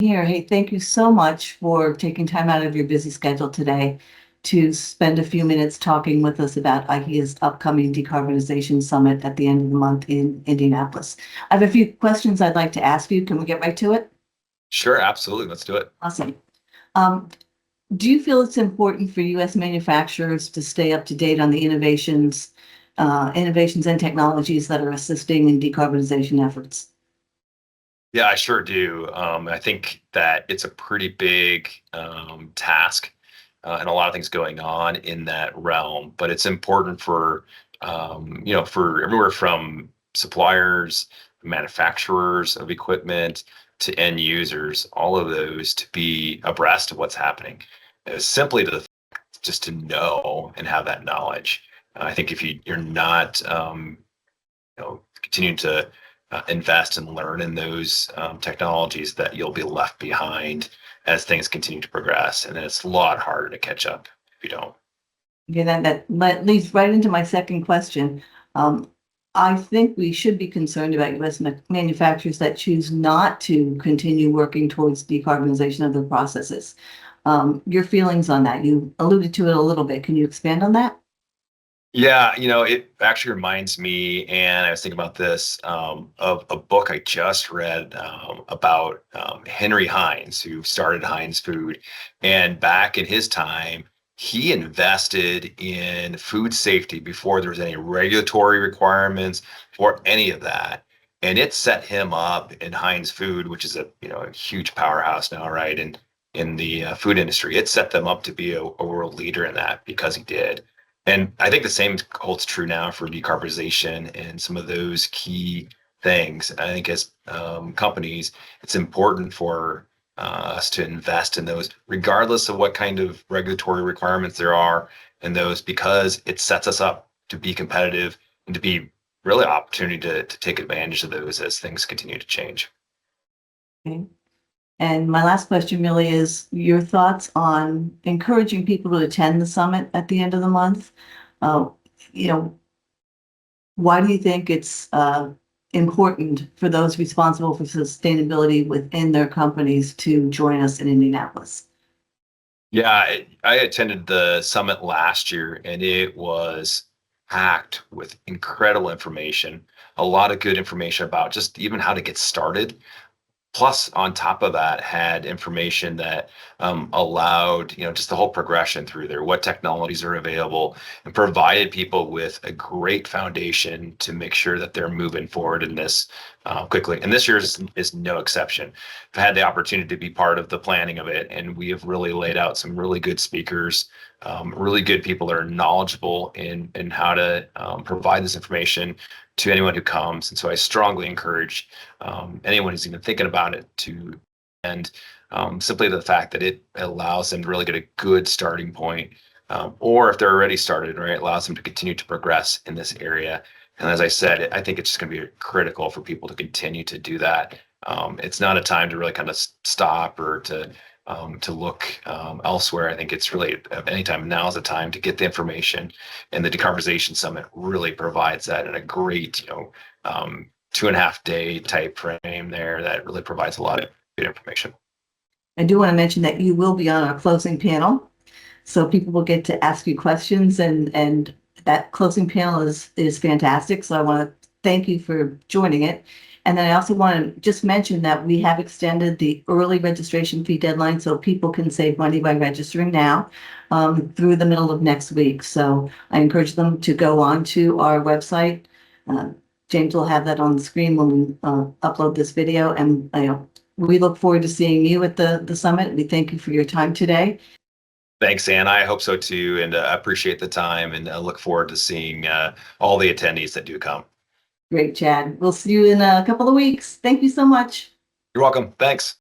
Here, hey, thank you so much for taking time out of your busy schedule today to spend a few minutes talking with us about IHEA's upcoming Decarbonization Summit at the end of the month in Indianapolis. I have a few questions I'd like to ask you. Can we get right to it? Sure, absolutely. Let's do it. Awesome. Um, do you feel it's important for U.S. manufacturers to stay up to date on the innovations and technologies that are assisting in decarbonization efforts? Yeah, I sure do. I think that it's a pretty big task and a lot of things going on in that realm, but it's important for, for everywhere from suppliers, manufacturers of equipment to end users, all of those to be abreast of what's happening. Simply just to know and have that knowledge. I think if you're not continue to invest and learn in those technologies, that you'll be left behind as things continue to progress, and then it's a lot harder to catch up if you don't. Okay, that leads right into my second question. Um, I think we should be concerned about U.S. Manufacturers that choose not to continue working towards decarbonization of their processes. Your feelings on that? You alluded to it a little bit. Can you expand on that? Yeah, it actually reminds me, and I was thinking about this, of a book I just read about Henry Heinz, who started Heinz Food. And back in his time, he invested in food safety before there was any regulatory requirements or any of that. And it set him up in Heinz Food, which is a huge powerhouse now, right? And in the food industry, it set them up to be a world leader in that because he did. And I think the same holds true now for decarbonization and some of those key things. I think as companies, it's important for us to invest in those, regardless of what kind of regulatory requirements there are in those, because it sets us up to be competitive and to be really an opportunity to take advantage of those as things continue to change. Okay. And my last question really is your thoughts on encouraging people to attend the summit at the end of the month. Uh, you know, why do you think it's important for those responsible for sustainability within their companies to join us in Indianapolis? Yeah, I attended the summit last year and it was packed with incredible information, a lot of good information about just even how to get started. Plus, on top of that, had information that allowed, just the whole progression through there, what technologies are available, and provided people with a great foundation to make sure that they're moving forward in this quickly. And this year is no exception. I've had the opportunity to be part of the planning of it, and we have really laid out some really good speakers, really good people that are knowledgeable in how to provide this information to anyone who comes. And so I strongly encourage anyone who's even thinking about it to, and simply the fact that it allows them to really get a good starting point. Or if they're already started, right, it allows them to continue to progress in this area. And as I said, I think it's just going to be critical for people to continue to do that. It's not a time to really kind of stop or to look elsewhere. I think it's really anytime now is the time to get the information, and the Decarbonization Summit really provides that in a great, 2.5 day type frame there that really provides a lot of good information. I do want to mention that you will be on our closing panel, so people will get to ask you questions, and that closing panel is fantastic. So I want to thank you for joining it. And then I also want to just mention that we have extended the early registration fee deadline so people can save money by registering now through the middle of next week. So I encourage them to go on to our website. Uh, James will have that on the screen when we upload this video. And we look forward to seeing you at the summit. We thank you for your time today. Thanks, Ann. I hope so too, and I appreciate the time, and look forward to seeing all the attendees that do come. Great, Chad. We'll see you in a couple of weeks. Thank you so much. You're welcome. Thanks.